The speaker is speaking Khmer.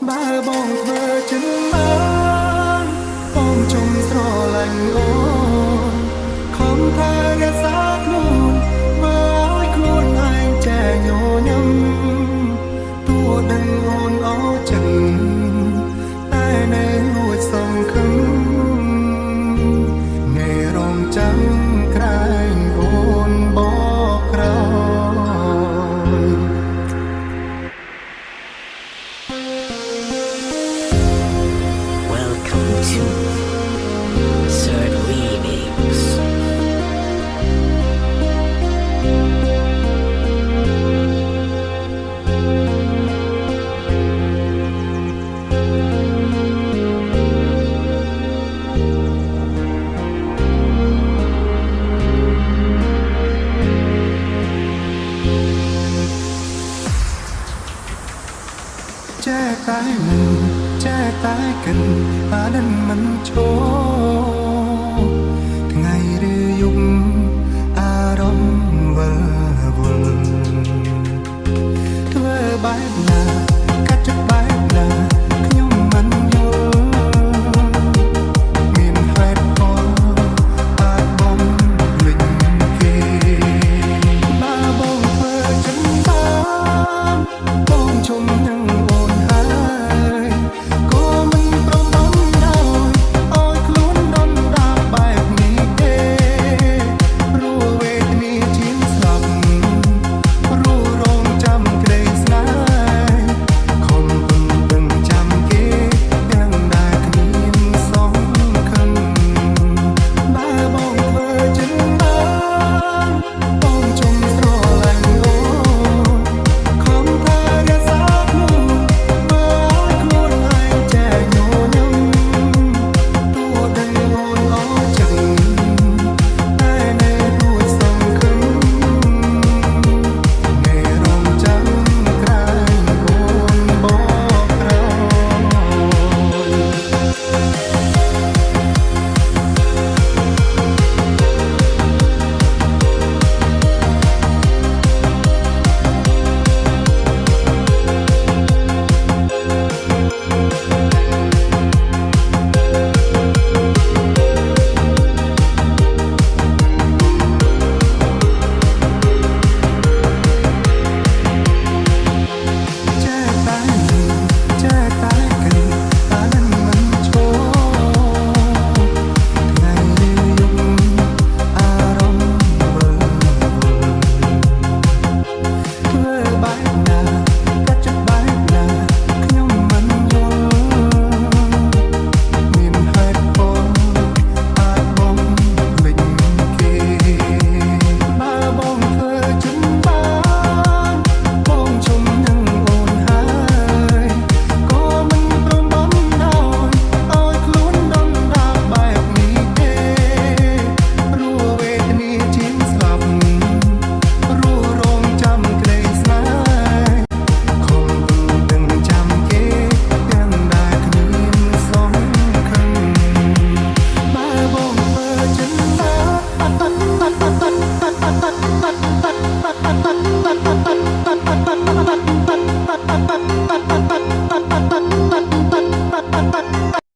បើបងធ្វើចិនបានបងជុំស្រឡាញ់អូនខំថែរក្សាខ្លួនបើឲ្យខ្លួនឯងចែញញឹមទោះដឹងអូនអស់ចិត្តតែនៅលួចសង្ឃឹមមេរងចាំក្រែងអូនបកក្រោយ Welcome to Third Remix. ចែកតែមិនចែកតែកិនអានមិនឈរថ្ងៃឬយប់អារម្មណ៍វិលវល់ធ្វើបែបណាកាត់ចិត្តបែបណាខ្ញុំមិនយល់មានហេតុផលអាចបំភ្លេចគេបើបងធ្វើចិនបានបងជុំនឹង